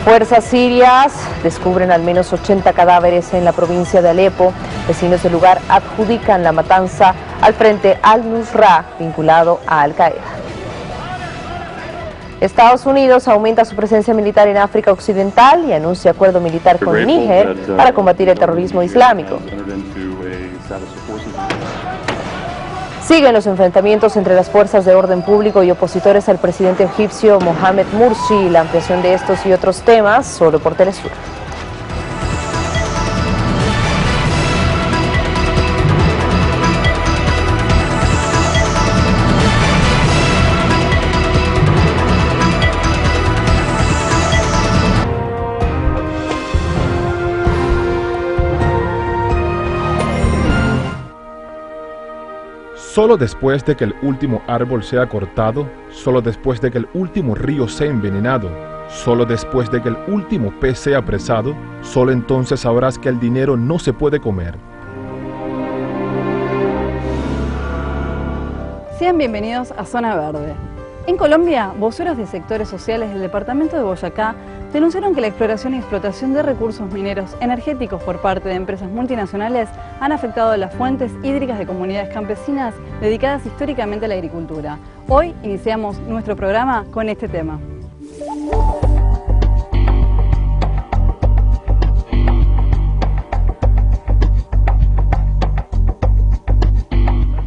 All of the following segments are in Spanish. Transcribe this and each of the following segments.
Fuerzas sirias descubren al menos 80 cadáveres en la provincia de Alepo. Vecinos del lugar adjudican la matanza al frente Al-Nusra, vinculado a Al-Qaeda. Estados Unidos aumenta su presencia militar en África Occidental y anuncia acuerdo militar con Níger para combatir el terrorismo islámico. Siguen los enfrentamientos entre las fuerzas de orden público y opositores al presidente egipcio Mohamed Morsi. La ampliación de estos y otros temas solo por Telesur. Solo después de que el último árbol sea cortado, solo después de que el último río sea envenenado, solo después de que el último pez sea apresado, solo entonces sabrás que el dinero no se puede comer. Sean bienvenidos a Zona Verde. En Colombia, voceros de sectores sociales del departamento de Boyacá denunciaron que la exploración y explotación de recursos mineros energéticos por parte de empresas multinacionales han afectado las fuentes hídricas de comunidades campesinas dedicadas históricamente a la agricultura. Hoy iniciamos nuestro programa con este tema.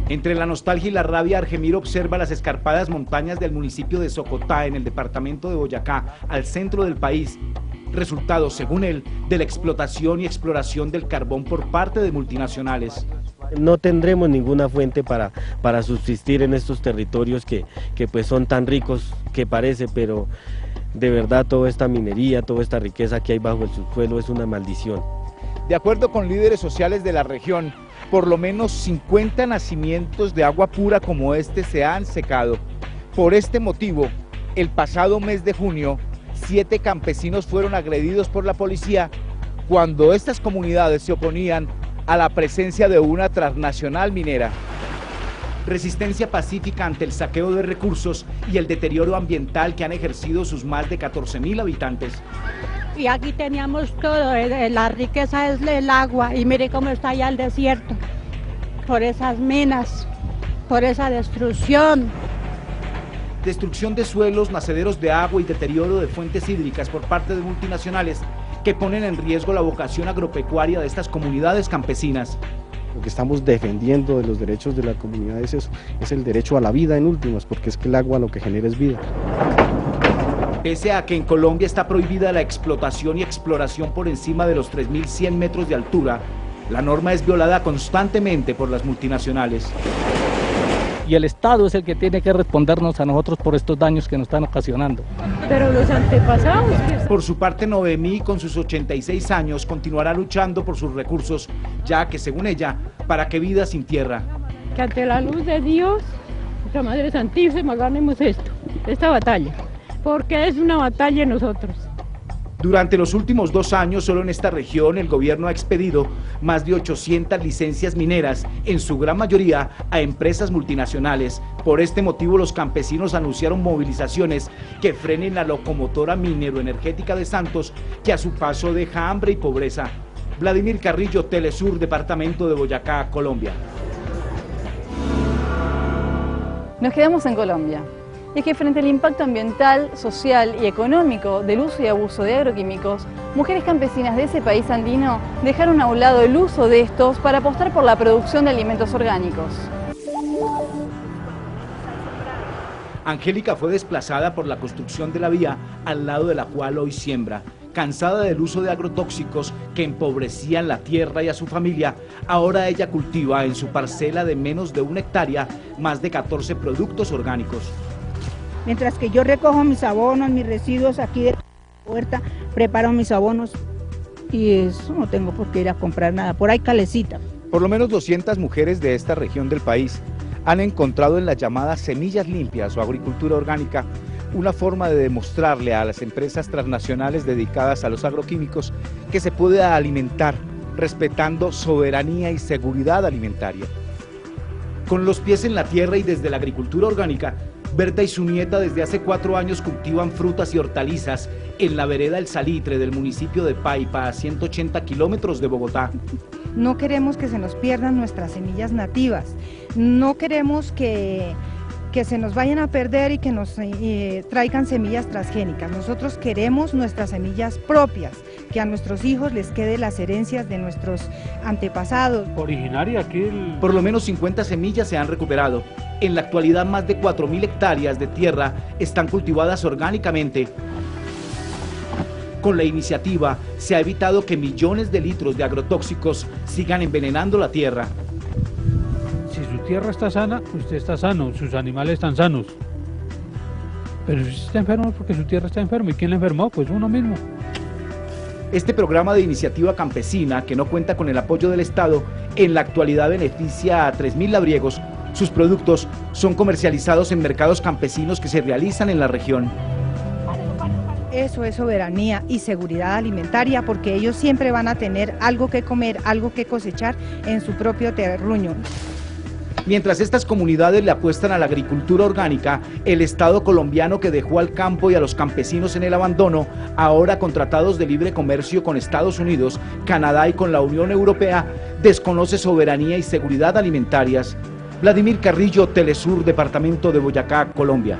Entre la nostalgia y la rabia, Argemiro observa las escarpadas montañas del municipio de Socotá, en el departamento de Boyacá, al centro del país, resultado, según él, de la explotación y exploración del carbón por parte de multinacionales. No tendremos ninguna fuente para subsistir en estos territorios que pues son tan ricos que parece, pero de verdad toda esta minería, toda esta riqueza que hay bajo el subsuelo es una maldición. De acuerdo con líderes sociales de la región, por lo menos 50 nacimientos de agua pura como este se han secado. Por este motivo, el pasado mes de junio, 7 campesinos fueron agredidos por la policía cuando estas comunidades se oponían a la presencia de una transnacional minera. Resistencia pacífica ante el saqueo de recursos y el deterioro ambiental que han ejercido sus más de 14.000 habitantes. Y aquí teníamos todo, la riqueza es el agua, y mire cómo está allá el desierto, por esas minas, por esa destrucción. Destrucción de suelos, nacederos de agua y deterioro de fuentes hídricas por parte de multinacionales que ponen en riesgo la vocación agropecuaria de estas comunidades campesinas. Lo que estamos defendiendo de los derechos de la comunidad es eso, es el derecho a la vida en últimas, porque es que el agua lo que genera es vida. Pese a que en Colombia está prohibida la explotación y exploración por encima de los 3.100 metros de altura, la norma es violada constantemente por las multinacionales. Y el Estado es el que tiene que respondernos a nosotros por estos daños que nos están ocasionando. Pero los antepasados... Por su parte, Noemí, con sus 86 años, continuará luchando por sus recursos, ya que, según ella, ¿para qué vida sin tierra? Que ante la luz de Dios, nuestra Madre Santísima, ganemos esta batalla, porque es una batalla en nosotros. Durante los últimos 2 años, solo en esta región, el gobierno ha expedido más de 800 licencias mineras, en su gran mayoría a empresas multinacionales. Por este motivo, los campesinos anunciaron movilizaciones que frenen la locomotora minero-energética de Santos, que a su paso deja hambre y pobreza. Vladimir Carrillo, Telesur, departamento de Boyacá, Colombia. Nos quedamos en Colombia. Y es que frente al impacto ambiental, social y económico del uso y abuso de agroquímicos, mujeres campesinas de ese país andino dejaron a un lado el uso de estos para apostar por la producción de alimentos orgánicos. Angélica fue desplazada por la construcción de la vía al lado de la cual hoy siembra. Cansada del uso de agrotóxicos que empobrecían la tierra y a su familia, ahora ella cultiva en su parcela de menos de 1 hectárea más de 14 productos orgánicos. Mientras que yo recojo mis abonos, mis residuos aquí de la puerta, preparo mis abonos y eso no tengo por qué ir a comprar nada, por ahí calecita. Por lo menos 200 mujeres de esta región del país han encontrado en las llamadas semillas limpias o agricultura orgánica una forma de demostrarle a las empresas transnacionales dedicadas a los agroquímicos que se puede alimentar respetando soberanía y seguridad alimentaria. Con los pies en la tierra y desde la agricultura orgánica, Berta y su nieta desde hace 4 años cultivan frutas y hortalizas en la vereda El Salitre del municipio de Paipa, a 180 kilómetros de Bogotá. No queremos que se nos pierdan nuestras semillas nativas, no queremos que se nos vayan a perder y que nos traigan semillas transgénicas. Nosotros queremos nuestras semillas propias, que a nuestros hijos les quede las herencias de nuestros antepasados. Originaria aquí Por lo menos 50 semillas se han recuperado. En la actualidad más de 4.000 hectáreas de tierra están cultivadas orgánicamente. Con la iniciativa se ha evitado que millones de litros de agrotóxicos sigan envenenando la tierra. Si su tierra está sana, usted está sano, sus animales están sanos. Pero si usted está enfermo es porque su tierra está enferma. ¿Y quién la enfermó? Pues uno mismo. Este programa de iniciativa campesina, que no cuenta con el apoyo del Estado, en la actualidad beneficia a 3.000 labriegos. Sus productos son comercializados en mercados campesinos que se realizan en la región. Eso es soberanía y seguridad alimentaria, porque ellos siempre van a tener algo que comer, algo que cosechar en su propio terruño. Mientras estas comunidades le apuestan a la agricultura orgánica, el Estado colombiano, que dejó al campo y a los campesinos en el abandono, ahora con tratados de libre comercio con Estados Unidos, Canadá y con la Unión Europea, desconoce soberanía y seguridad alimentarias. Vladimir Carrillo, Telesur, departamento de Boyacá, Colombia.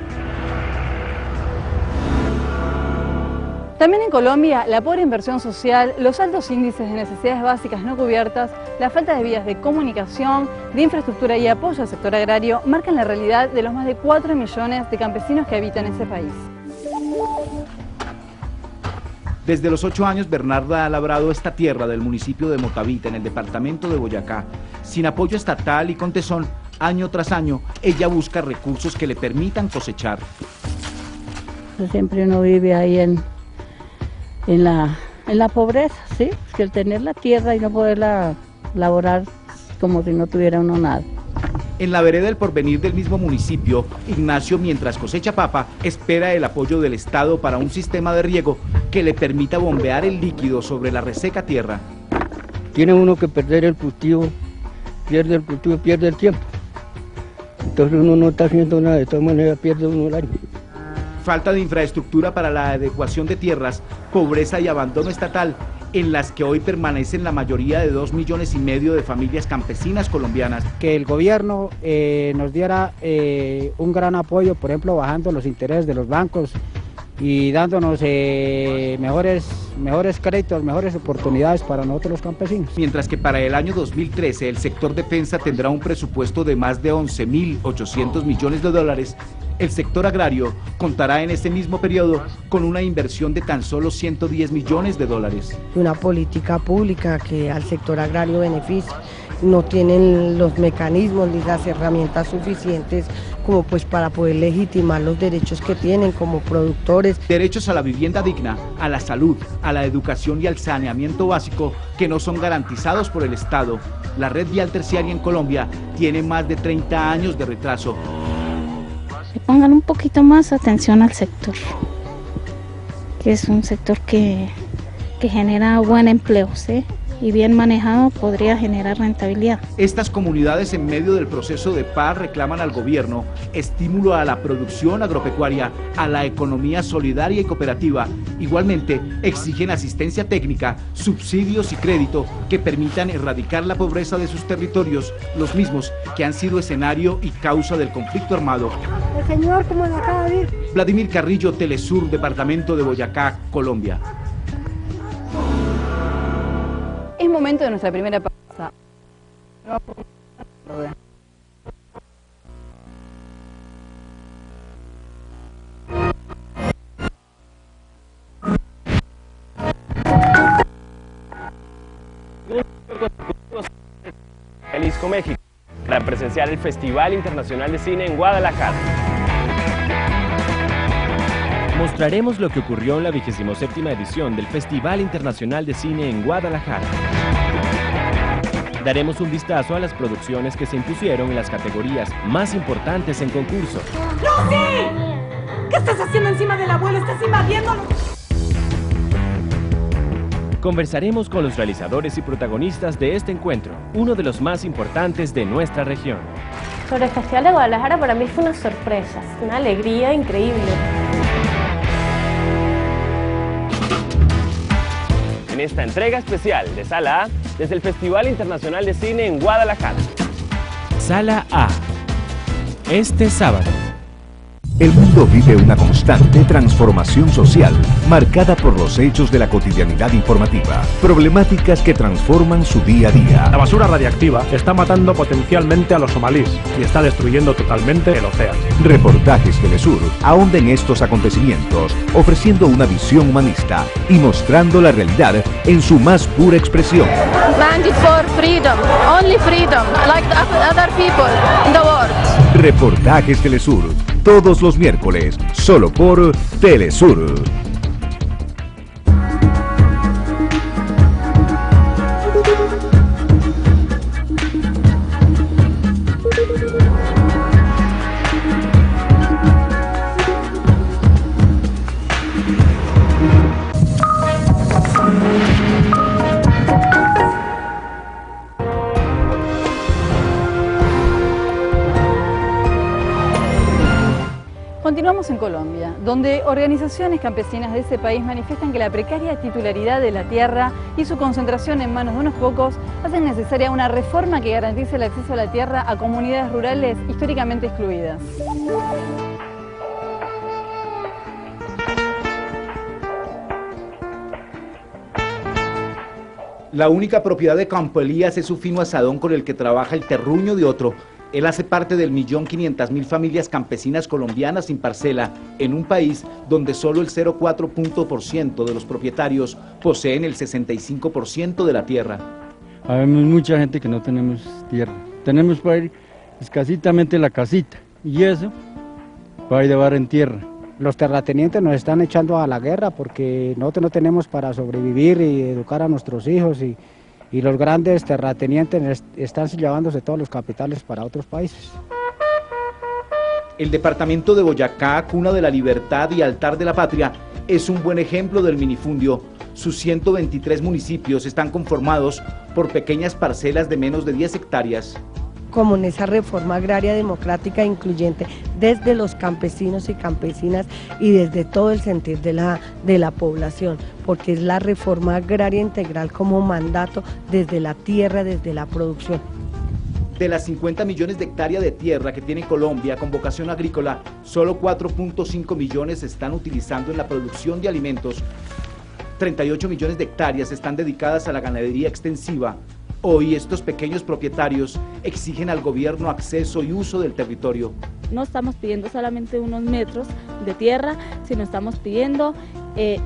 También en Colombia, la pobre inversión social, los altos índices de necesidades básicas no cubiertas, la falta de vías de comunicación, de infraestructura y apoyo al sector agrario marcan la realidad de los más de 4 millones de campesinos que habitan ese país. Desde los 8 años, Bernarda ha labrado esta tierra del municipio de Motavita, en el departamento de Boyacá. Sin apoyo estatal y con tesón, año tras año, ella busca recursos que le permitan cosechar. Siempre uno vive ahí en la pobreza, ¿sí? Que el tener la tierra y no poderla laborar como si no tuviera uno nada. En la vereda El Porvenir del mismo municipio, Ignacio, mientras cosecha papa, espera el apoyo del Estado para un sistema de riego que le permita bombear el líquido sobre la reseca tierra. Tiene uno que perder el cultivo, pierde el tiempo. Entonces uno no está haciendo nada, de todas maneras pierde uno el año. Falta de infraestructura para la adecuación de tierras, pobreza y abandono estatal, en las que hoy permanecen la mayoría de 2,5 millones de familias campesinas colombianas. Que el gobierno nos diera un gran apoyo, por ejemplo, bajando los intereses de los bancos y dándonos mejores créditos, mejores oportunidades para nosotros los campesinos. Mientras que para el año 2013 el sector defensa tendrá un presupuesto de más de 11.800 millones de dólares, el sector agrario contará en este mismo periodo con una inversión de tan solo 110 millones de dólares. Una política pública que al sector agrario beneficie. No tienen los mecanismos ni las herramientas suficientes como pues para poder legitimar los derechos que tienen como productores. Derechos a la vivienda digna, a la salud, a la educación y al saneamiento básico que no son garantizados por el Estado. La red vial terciaria en Colombia tiene más de 30 años de retraso. Que pongan un poquito más atención al sector, que es un sector que genera buen empleo, ¿sí? Y bien manejado podría generar rentabilidad. Estas comunidades, en medio del proceso de paz, reclaman al gobierno estímulo a la producción agropecuaria, a la economía solidaria y cooperativa. Igualmente exigen asistencia técnica, subsidios y crédito que permitan erradicar la pobreza de sus territorios, los mismos que han sido escenario y causa del conflicto armado. El señor, como lo acaba de ver. Vladimir Carrillo, Telesur, departamento de Boyacá, Colombia. Es momento de nuestra primera pausa. Jalisco, México, para presenciar el Festival Internacional de Cine en Guadalajara. Mostraremos lo que ocurrió en la 27ª edición del Festival Internacional de Cine en Guadalajara. Daremos un vistazo a las producciones que se impusieron en las categorías más importantes en concurso. ¡Lucy! ¿Qué estás haciendo encima del abuelo? ¡Estás invadiéndolo! Conversaremos con los realizadores y protagonistas de este encuentro, uno de los más importantes de nuestra región. Sobre el Festival de Guadalajara, para mí fue una sorpresa, una alegría increíble. en esta entrega especial de Sala A desde el Festival Internacional de Cine en Guadalajara. Sala A, este sábado. El mundo vive una constante transformación social, marcada por los hechos de la cotidianidad informativa, problemáticas que transforman su día a día. La basura radiactiva está matando potencialmente a los somalíes y está destruyendo totalmente el océano. Reportajes Telesur ahonden estos acontecimientos, ofreciendo una visión humanista y mostrando la realidad en su más pura expresión. Bandit for freedom, only freedom, like other people in the world. Reportajes Telesur, todos los miércoles, solo por Telesur. Continuamos en Colombia, donde organizaciones campesinas de ese país manifiestan que la precaria titularidad de la tierra y su concentración en manos de unos pocos hacen necesaria una reforma que garantice el acceso a la tierra a comunidades rurales históricamente excluidas. La única propiedad de Campo Elías es su fino asadón con el que trabaja el terruño de otro. Él hace parte del 1.500.000 familias campesinas colombianas sin parcela, en un país donde solo el 0,4% de los propietarios poseen el 65% de la tierra. Habemos mucha gente que no tenemos tierra. Tenemos para ir escasitamente la casita, y eso para ir de bar en tierra. Los terratenientes nos están echando a la guerra porque nosotros no tenemos para sobrevivir y educar a nuestros hijos y los grandes terratenientes están llevándose todos los capitales para otros países. El departamento de Boyacá, cuna de la libertad y altar de la patria, es un buen ejemplo del minifundio. Sus 123 municipios están conformados por pequeñas parcelas de menos de 10 hectáreas. Como en esa reforma agraria democrática e incluyente desde los campesinos y campesinas y desde todo el sentir de la población, porque es la reforma agraria integral como mandato desde la tierra, desde la producción. De las 50 millones de hectáreas de tierra que tiene Colombia con vocación agrícola, solo 4.5 millones se están utilizando en la producción de alimentos. 38 millones de hectáreas están dedicadas a la ganadería extensiva. Hoy estos pequeños propietarios exigen al gobierno acceso y uso del territorio. No estamos pidiendo solamente unos metros de tierra, sino estamos pidiendo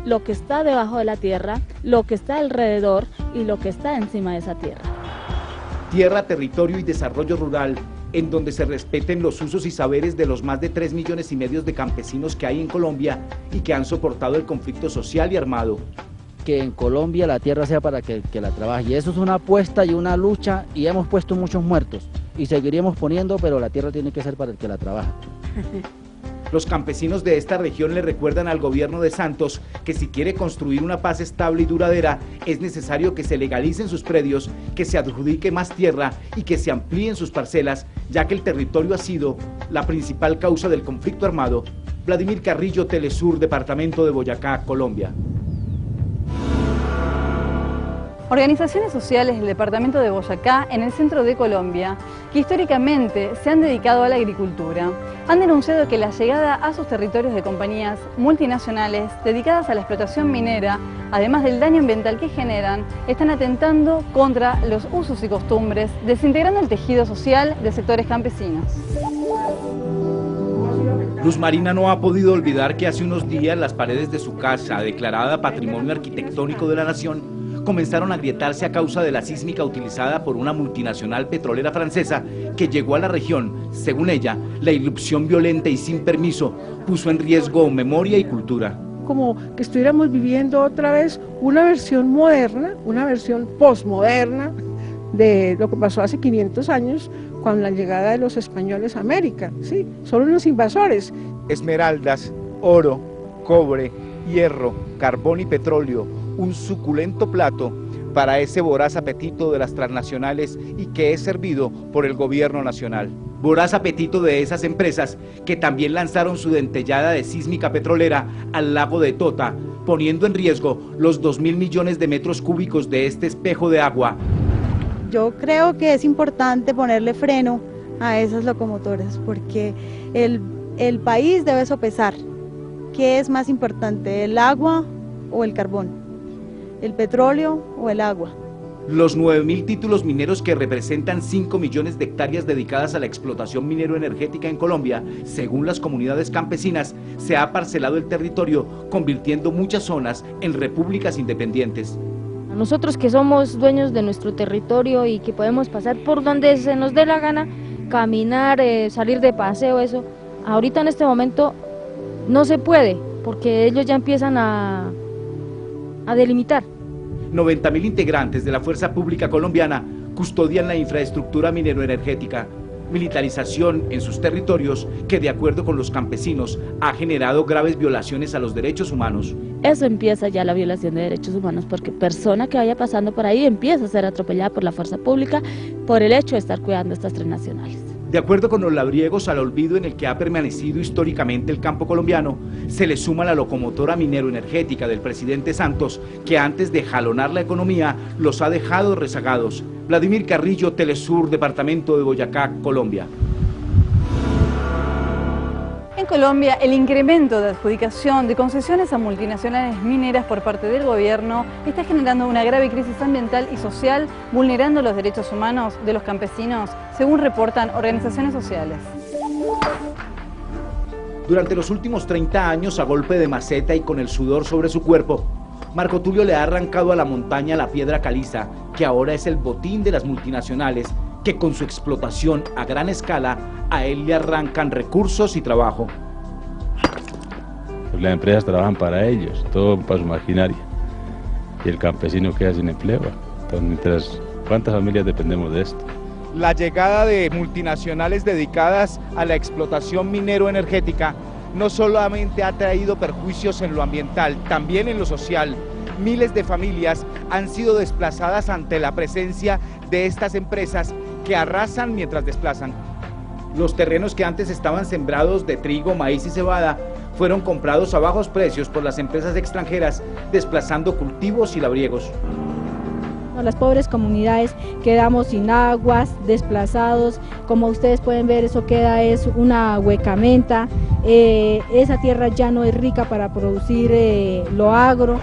lo que está debajo de la tierra, lo que está alrededor y lo que está encima de esa tierra. Tierra, territorio y desarrollo rural, en donde se respeten los usos y saberes de los más de 3,5 millones de campesinos que hay en Colombia y que han soportado el conflicto social y armado. Que en Colombia la tierra sea para que la trabaje, y eso es una apuesta y una lucha, y hemos puesto muchos muertos y seguiríamos poniendo, pero la tierra tiene que ser para el que la trabaja. Los campesinos de esta región le recuerdan al gobierno de Santos que si quiere construir una paz estable y duradera es necesario que se legalicen sus predios, que se adjudique más tierra y que se amplíen sus parcelas, ya que el territorio ha sido la principal causa del conflicto armado. Vladimir Carrillo, Telesur, departamento de Boyacá, Colombia. Organizaciones sociales del departamento de Boyacá, en el centro de Colombia, que históricamente se han dedicado a la agricultura, han denunciado que la llegada a sus territorios de compañías multinacionales dedicadas a la explotación minera, además del daño ambiental que generan, están atentando contra los usos y costumbres, desintegrando el tejido social de sectores campesinos. Luz Marina no ha podido olvidar que hace unos días las paredes de su casa, declarada Patrimonio Arquitectónico de la Nación, comenzaron a agrietarse a causa de la sísmica utilizada por una multinacional petrolera francesa que llegó a la región. Según ella, la irrupción violenta y sin permiso puso en riesgo memoria y cultura. Como que estuviéramos viviendo otra vez una versión moderna, una versión posmoderna de lo que pasó hace 500 años con la llegada de los españoles a América. Sí, son unos invasores. Esmeraldas, oro, cobre, hierro, carbón y petróleo, un suculento plato para ese voraz apetito de las transnacionales y que es servido por el gobierno nacional. Voraz apetito de esas empresas que también lanzaron su dentellada de sísmica petrolera al lago de Tota, poniendo en riesgo los 2.000 millones de metros cúbicos de este espejo de agua. Yo creo que es importante ponerle freno a esas locomotoras porque el país debe sopesar qué es más importante, el agua o el carbón, el petróleo o el agua. Los 9.000 títulos mineros que representan 5 millones de hectáreas dedicadas a la explotación minero-energética en Colombia, según las comunidades campesinas, se ha parcelado el territorio, convirtiendo muchas zonas en repúblicas independientes. Nosotros que somos dueños de nuestro territorio y que podemos pasar por donde se nos dé la gana, caminar, salir de paseo, eso, ahorita en este momento no se puede, porque ellos ya empiezan a delimitar. 90.000 integrantes de la Fuerza Pública Colombiana custodian la infraestructura minero-energética, militarización en sus territorios que, de acuerdo con los campesinos, ha generado graves violaciones a los derechos humanos. Eso empieza ya la violación de derechos humanos, porque persona que vaya pasando por ahí empieza a ser atropellada por la fuerza pública por el hecho de estar cuidando estas transnacionales. De acuerdo con los labriegos, al olvido en el que ha permanecido históricamente el campo colombiano, se le suma la locomotora minero-energética del presidente Santos, que antes de jalonar la economía, los ha dejado rezagados. Vladimir Carrillo, Telesur, departamento de Boyacá, Colombia. En Colombia, el incremento de adjudicación de concesiones a multinacionales mineras por parte del gobierno está generando una grave crisis ambiental y social, vulnerando los derechos humanos de los campesinos, según reportan organizaciones sociales. Durante los últimos 30 años, a golpe de maceta y con el sudor sobre su cuerpo, Marco Tulio le ha arrancado a la montaña la piedra caliza, que ahora es el botín de las multinacionales, que con su explotación a gran escala, a él le arrancan recursos y trabajo. Pues las empresas trabajan para ellos, todo para su maquinaria, y el campesino queda sin empleo. Entonces, mientras, ¿cuántas familias dependemos de esto? La llegada de multinacionales dedicadas a la explotación minero-energética no solamente ha traído perjuicios en lo ambiental, también en lo social. Miles de familias han sido desplazadas ante la presencia de estas empresas que arrasan mientras desplazan. Los terrenos que antes estaban sembrados de trigo, maíz y cebada fueron comprados a bajos precios por las empresas extranjeras, desplazando cultivos y labriegos. Las pobres comunidades quedamos sin aguas, desplazados, como ustedes pueden ver, eso queda es una huecamenta, esa tierra ya no es rica para producir lo agro.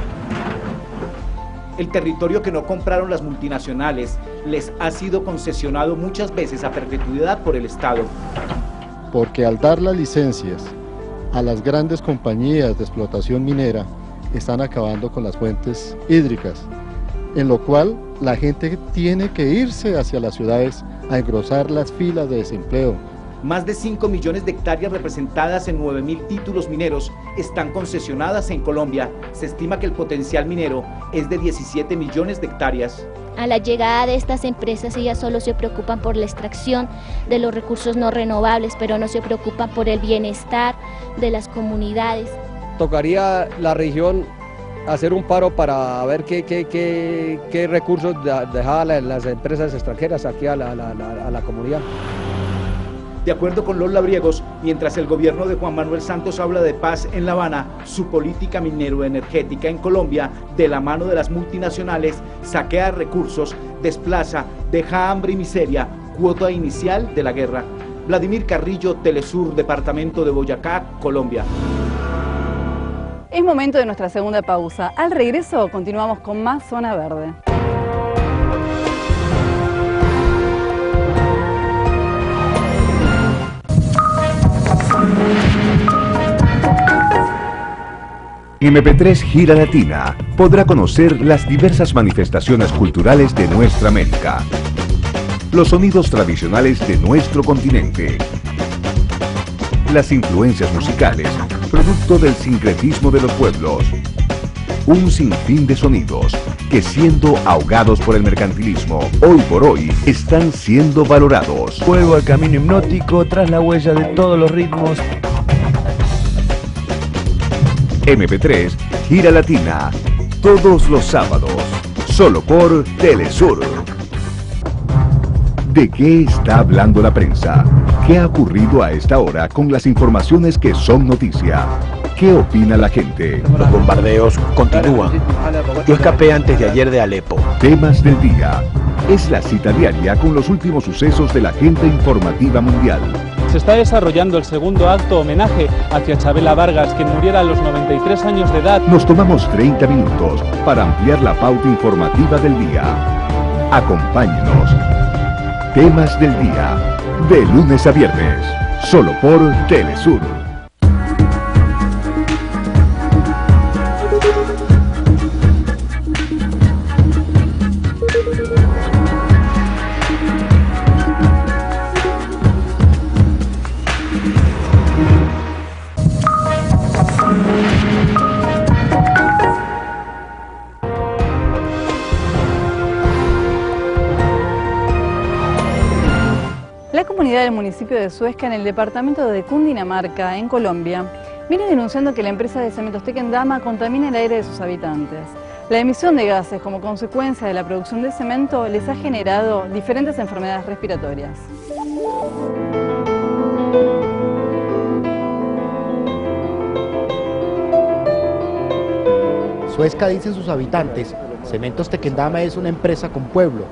El territorio que no compraron las multinacionales les ha sido concesionado muchas veces a perpetuidad por el Estado. Porque al dar las licencias a las grandes compañías de explotación minera, están acabando con las fuentes hídricas, en lo cual la gente tiene que irse hacia las ciudades a engrosar las filas de desempleo. Más de 5 millones de hectáreas representadas en 9.000 títulos mineros están concesionadas en Colombia. Se estima que el potencial minero es de 17 millones de hectáreas. A la llegada de estas empresas, ellas solo se preocupan por la extracción de los recursos no renovables, pero no se preocupan por el bienestar de las comunidades. Tocaría la región hacer un paro para ver qué recursos dejaban las empresas extranjeras aquí a la comunidad. De acuerdo con los labriegos, mientras el gobierno de Juan Manuel Santos habla de paz en La Habana, su política minero-energética en Colombia, de la mano de las multinacionales, saquea recursos, desplaza, deja hambre y miseria, cuota inicial de la guerra. Vladimir Carrillo, Telesur, departamento de Boyacá, Colombia. Es momento de nuestra segunda pausa. Al regreso continuamos con más Zona Verde. En MP3 Gira Latina podrá conocer las diversas manifestaciones culturales de nuestra América, los sonidos tradicionales de nuestro continente, las influencias musicales, producto del sincretismo de los pueblos, un sinfín de sonidos que, siendo ahogados por el mercantilismo, hoy por hoy están siendo valorados. Vuelvo al camino hipnótico tras la huella de todos los ritmos. MP3 Gira Latina, todos los sábados, solo por Telesur. ¿De qué está hablando la prensa? ¿Qué ha ocurrido a esta hora con las informaciones que son noticia? ¿Qué opina la gente? Los bombardeos continúan. Yo escapé antes de ayer de Alepo. Temas del día. Es la cita diaria con los últimos sucesos de la agenda informativa mundial. Se está desarrollando el segundo acto homenaje hacia Chabela Vargas, quien muriera a los 93 años de edad. Nos tomamos 30 minutos para ampliar la pauta informativa del día. Acompáñenos. Temas del día. De lunes a viernes. Solo por Telesur. La comunidad del municipio de Suezca, en el departamento de Cundinamarca, en Colombia, viene denunciando que la empresa de cementos Tequendama contamina el aire de sus habitantes. La emisión de gases como consecuencia de la producción de cemento les ha generado diferentes enfermedades respiratorias. Suezca, dicen sus habitantes, Cementos Tequendama es una empresa con pueblo.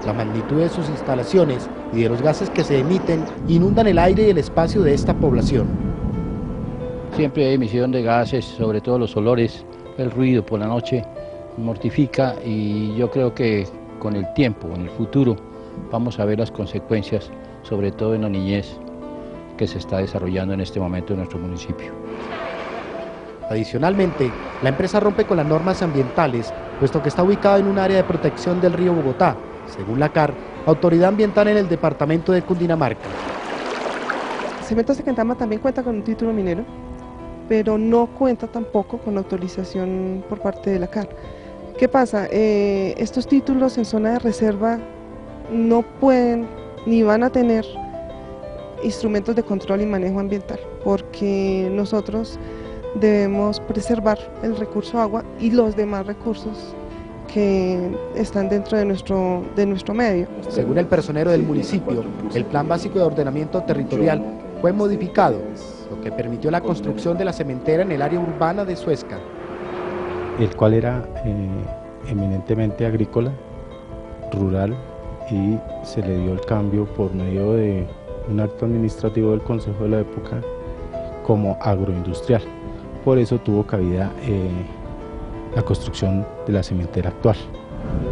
La magnitud de sus instalaciones y de los gases que se emiten inundan el aire y el espacio de esta población. Siempre hay emisión de gases, sobre todo los olores, el ruido por la noche mortifica, y yo creo que con el tiempo, en el futuro, vamos a ver las consecuencias, sobre todo en la niñez que se está desarrollando en este momento en nuestro municipio. Adicionalmente, la empresa rompe con las normas ambientales, puesto que está ubicada en un área de protección del río Bogotá, según la CAR, autoridad ambiental en el departamento de Cundinamarca. Cementos Tequendama también cuenta con un título minero, pero no cuenta tampoco con autorización por parte de la CAR. ¿Qué pasa? Estos títulos en zona de reserva no pueden ni van a tener instrumentos de control y manejo ambiental, porque nosotros debemos preservar el recurso agua y los demás recursos que están dentro de nuestro medio. Según el personero del municipio, el Plan Básico de Ordenamiento Territorial fue modificado, lo que permitió la construcción de la cementera en el área urbana de Suezca. El cual era eminentemente agrícola, rural, y se le dio el cambio por medio de un acto administrativo del Consejo de la época como agroindustrial. Por eso tuvo cabida la construcción de la cementera actual.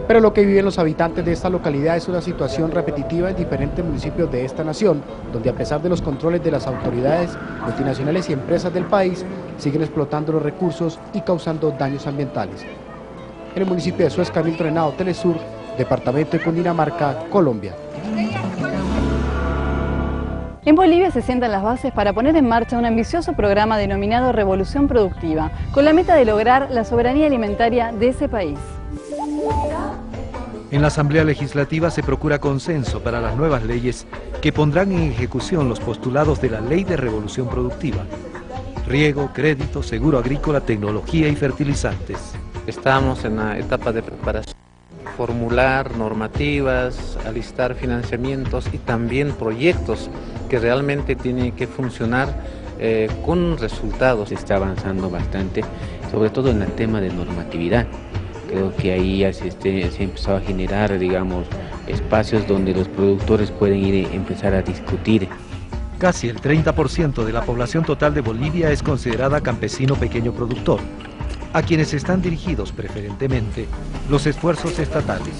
Pero lo que viven los habitantes de esta localidad es una situación repetitiva en diferentes municipios de esta nación, donde a pesar de los controles de las autoridades, multinacionales y empresas del país, siguen explotando los recursos y causando daños ambientales. En el municipio de Suezca, Milton Henao, Telesur, departamento de Cundinamarca, Colombia. En Bolivia se sientan las bases para poner en marcha un ambicioso programa denominado Revolución Productiva, con la meta de lograr la soberanía alimentaria de ese país. En la Asamblea Legislativa se procura consenso para las nuevas leyes que pondrán en ejecución los postulados de la Ley de Revolución Productiva: riego, crédito, seguro agrícola, tecnología y fertilizantes. Estamos en la etapa de preparación, formular normativas, alistar financiamientos y también proyectos que realmente tienen que funcionar con resultados. Se está avanzando bastante, sobre todo en el tema de normatividad. Creo que ahí ya se ha empezado a generar, digamos, espacios donde los productores pueden empezar a discutir. Casi el 30% de la población total de Bolivia es considerada campesino pequeño productor, a quienes están dirigidos preferentemente los esfuerzos estatales.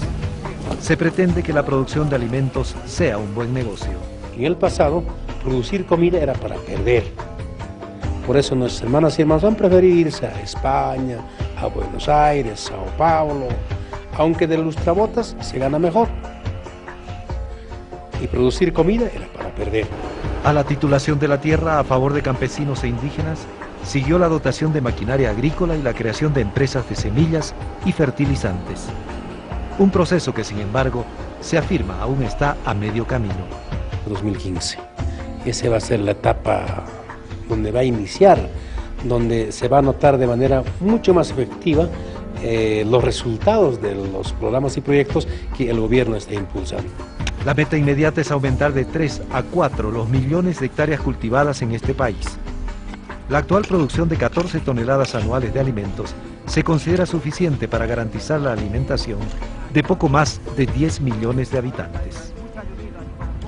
Se pretende que la producción de alimentos sea un buen negocio. En el pasado, producir comida era para perder. Por eso nuestros hermanos y hermanas van a preferir irse a España, a Buenos Aires, Sao Paulo, aunque de lustrabotas se gana mejor. Y producir comida era para perder. A la titulación de la tierra a favor de campesinos e indígenas siguió la dotación de maquinaria agrícola y la creación de empresas de semillas y fertilizantes. Un proceso que, sin embargo, se afirma aún está a medio camino. 2015. Esa va a ser la etapa donde va a iniciar, donde se va a notar de manera mucho más efectiva los resultados de los programas y proyectos que el gobierno está impulsando. La meta inmediata es aumentar de 3 a 4 los millones de hectáreas cultivadas en este país. La actual producción de 14 toneladas anuales de alimentos se considera suficiente para garantizar la alimentación de poco más de 10 millones de habitantes.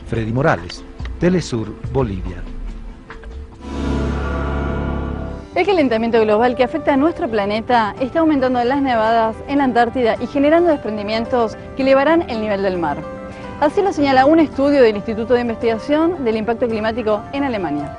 Freddy Morales, Telesur, Bolivia. El calentamiento global que afecta a nuestro planeta está aumentando las nevadas en la Antártida y generando desprendimientos que elevarán el nivel del mar. Así lo señala un estudio del Instituto de Investigación del Impacto Climático en Alemania.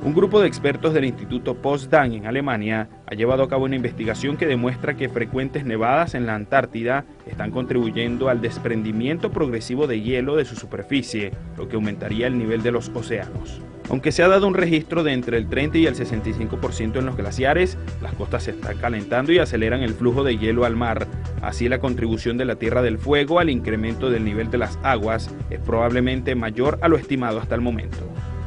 Un grupo de expertos del Instituto Potsdam en Alemania ha llevado a cabo una investigación que demuestra que frecuentes nevadas en la Antártida están contribuyendo al desprendimiento progresivo de hielo de su superficie, lo que aumentaría el nivel de los océanos. Aunque se ha dado un registro de entre el 30 y el 65% en los glaciares, las costas se están calentando y aceleran el flujo de hielo al mar. Así, la contribución de la Tierra del Fuego al incremento del nivel de las aguas es probablemente mayor a lo estimado hasta el momento.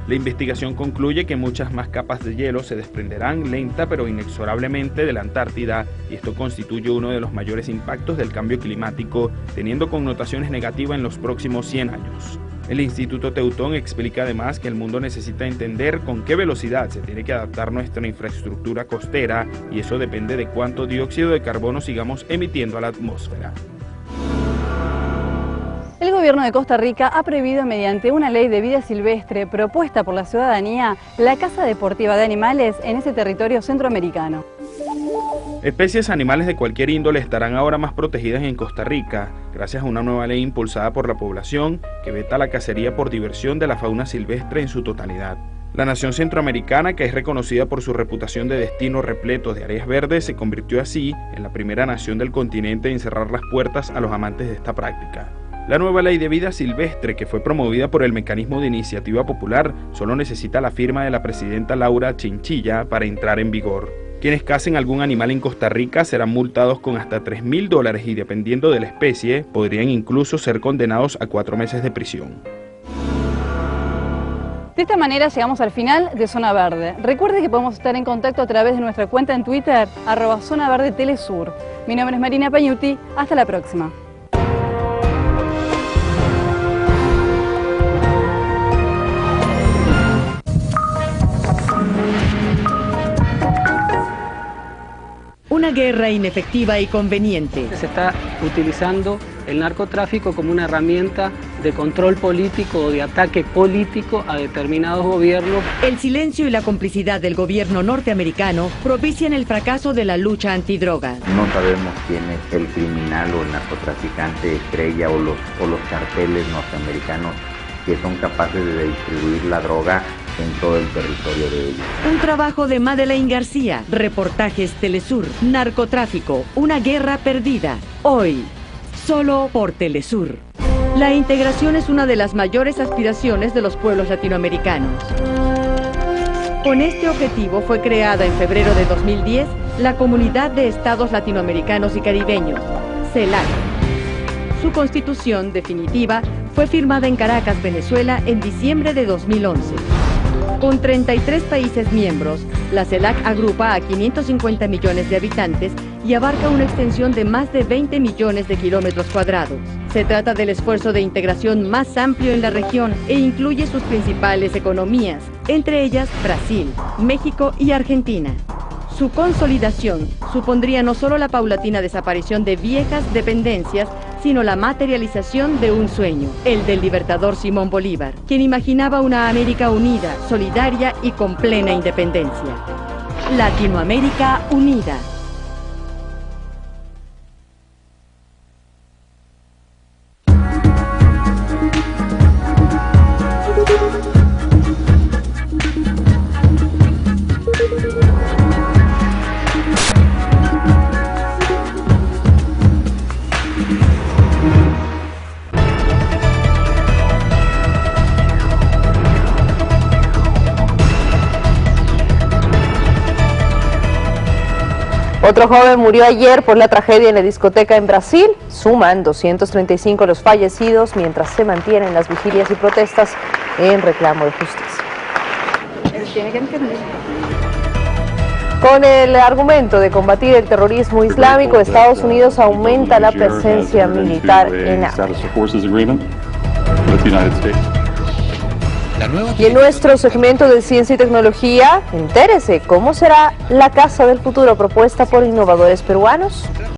La investigación concluye que muchas más capas de hielo se desprenderán lenta pero inexorablemente de la Antártida, y esto constituye uno de los mayores impactos del cambio climático, teniendo connotaciones negativas en los próximos 100 años. El Instituto Teutón explica además que el mundo necesita entender con qué velocidad se tiene que adaptar nuestra infraestructura costera, y eso depende de cuánto dióxido de carbono sigamos emitiendo a la atmósfera. El gobierno de Costa Rica ha prohibido mediante una ley de vida silvestre propuesta por la ciudadanía la caza deportiva de animales en ese territorio centroamericano. Especies animales de cualquier índole estarán ahora más protegidas en Costa Rica, gracias a una nueva ley impulsada por la población que veta la cacería por diversión de la fauna silvestre en su totalidad. La nación centroamericana, que es reconocida por su reputación de destino repleto de áreas verdes, se convirtió así en la primera nación del continente en cerrar las puertas a los amantes de esta práctica. La nueva ley de vida silvestre, que fue promovida por el Mecanismo de Iniciativa Popular, solo necesita la firma de la presidenta Laura Chinchilla para entrar en vigor. Quienes cacen algún animal en Costa Rica serán multados con hasta $3.000 y, dependiendo de la especie, podrían incluso ser condenados a 4 meses de prisión. De esta manera llegamos al final de Zona Verde. Recuerde que podemos estar en contacto a través de nuestra cuenta en Twitter, @ZonaVerdeTelesur. Mi nombre es Marina Pañuti. Hasta la próxima. Una guerra inefectiva y conveniente. Se está utilizando el narcotráfico como una herramienta de control político o de ataque político a determinados gobiernos. El silencio y la complicidad del gobierno norteamericano propician el fracaso de la lucha antidrogas. No sabemos quién es el criminal o el narcotraficante estrella o los carteles norteamericanos que son capaces de distribuir la droga en todo el territorio de ellos. Un trabajo de Madeleine García, reportajes Telesur, narcotráfico, una guerra perdida. Hoy, solo por Telesur. La integración es una de las mayores aspiraciones de los pueblos latinoamericanos. Con este objetivo fue creada en febrero de 2010 la Comunidad de Estados Latinoamericanos y Caribeños, CELAC. Su constitución definitiva fue firmada en Caracas, Venezuela, en diciembre de 2011. Con 33 países miembros, la CELAC agrupa a 550 millones de habitantes y abarca una extensión de más de 20 millones de kilómetros cuadrados. Se trata del esfuerzo de integración más amplio en la región e incluye sus principales economías, entre ellas Brasil, México y Argentina. Su consolidación supondría no solo la paulatina desaparición de viejas dependencias, sino la materialización de un sueño, el del libertador Simón Bolívar, quien imaginaba una América unida, solidaria y con plena independencia. Latinoamérica unida. Otro joven murió ayer por la tragedia en la discoteca en Brasil. Suman 235 los fallecidos mientras se mantienen las vigilias y protestas en reclamo de justicia. Con el argumento de combatir el terrorismo islámico, Estados Unidos aumenta la presencia militar en África. Y en nuestro segmento de ciencia y tecnología, entérese cómo será la casa del futuro propuesta por innovadores peruanos.